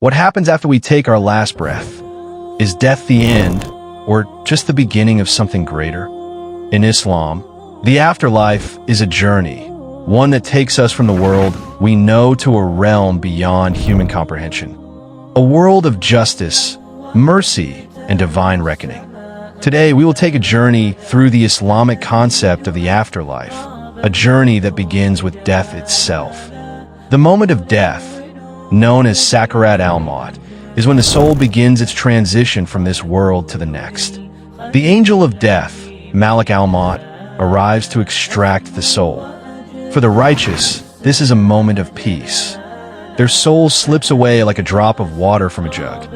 What happens after we take our last breath? Is death the end, or just the beginning of something greater? In Islam, the afterlife is a journey, one that takes us from the world we know to a realm beyond human comprehension. A world of justice, mercy, and divine reckoning. Today, we will take a journey through the Islamic concept of the afterlife, a journey that begins with death itself. The moment of death, known as Surah Al-Mulk, is when the soul begins its transition from this world to the next. The angel of death, Malik al-Maut, arrives to extract the soul. For the righteous, this is a moment of peace. Their soul slips away like a drop of water from a jug.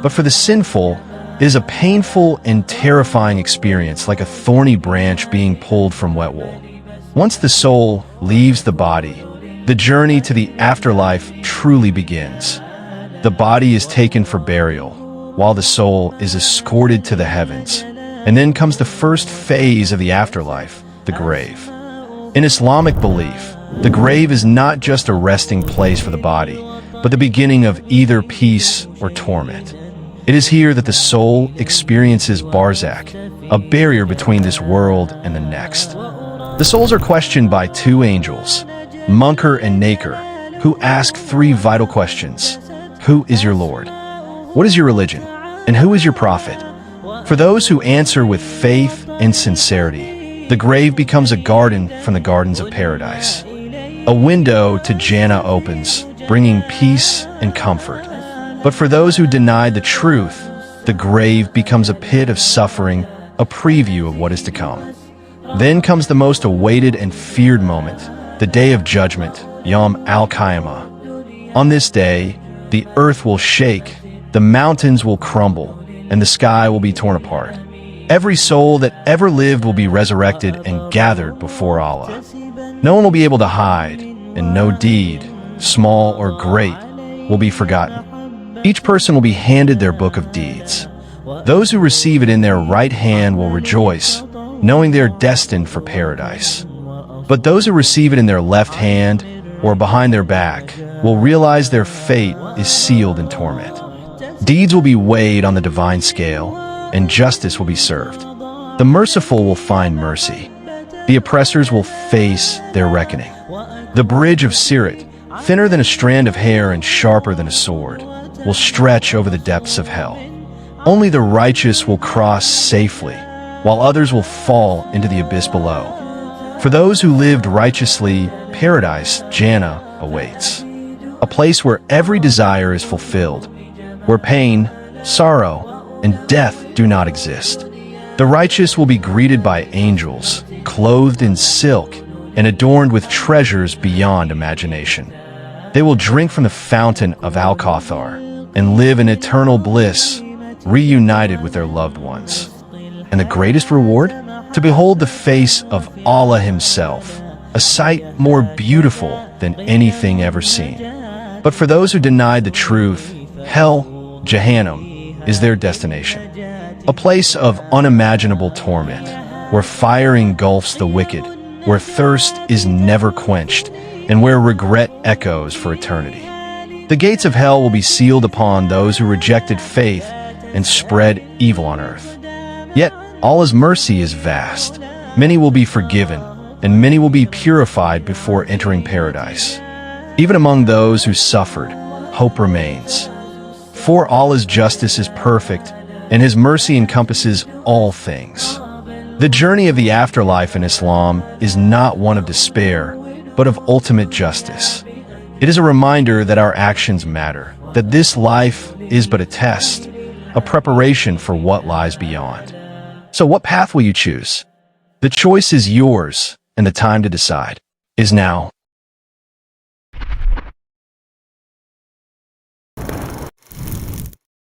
But for the sinful, it is a painful and terrifying experience, like a thorny branch being pulled from wet wool. Once the soul leaves the body, the journey to the afterlife truly begins. The body is taken for burial, while the soul is escorted to the heavens. And then comes the first phase of the afterlife, the grave. In Islamic belief, the grave is not just a resting place for the body, but the beginning of either peace or torment. It is here that the soul experiences Barzakh, a barrier between this world and the next. The souls are questioned by two angels, Munkar and Nakir, who ask three vital questions. Who is your Lord? What is your religion? And who is your prophet? For those who answer with faith and sincerity, the grave becomes a garden from the gardens of paradise. A window to Jannah opens, bringing peace and comfort. But for those who deny the truth, the grave becomes a pit of suffering, a preview of what is to come. Then comes the most awaited and feared moment, the Day of Judgment, Yom Al-Qiyamah. On this day, the earth will shake, the mountains will crumble, and the sky will be torn apart. Every soul that ever lived will be resurrected and gathered before Allah. No one will be able to hide, and no deed, small or great, will be forgotten. Each person will be handed their book of deeds. Those who receive it in their right hand will rejoice, knowing they are destined for paradise. But those who receive it in their left hand or behind their back will realize their fate is sealed in torment. Deeds will be weighed on the divine scale, and justice will be served. The merciful will find mercy. The oppressors will face their reckoning. The bridge of Sirat, thinner than a strand of hair and sharper than a sword, will stretch over the depths of hell. Only the righteous will cross safely, while others will fall into the abyss below. For those who lived righteously, paradise, Jannah, awaits. A place where every desire is fulfilled, where pain, sorrow, and death do not exist. The righteous will be greeted by angels, clothed in silk and adorned with treasures beyond imagination. They will drink from the fountain of Al-Kauthar and live in eternal bliss, reunited with their loved ones. And the greatest reward? To behold the face of Allah Himself, a sight more beautiful than anything ever seen. But for those who denied the truth, hell, Jahannam, is their destination. A place of unimaginable torment, where fire engulfs the wicked, where thirst is never quenched, and where regret echoes for eternity. The gates of hell will be sealed upon those who rejected faith and spread evil on earth. Yet, Allah's mercy is vast. Many will be forgiven, and many will be purified before entering paradise. Even among those who suffered, hope remains. For Allah's justice is perfect, and His mercy encompasses all things. The journey of the afterlife in Islam is not one of despair, but of ultimate justice. It is a reminder that our actions matter, that this life is but a test, a preparation for what lies beyond. So what path will you choose? The choice is yours, and the time to decide is now.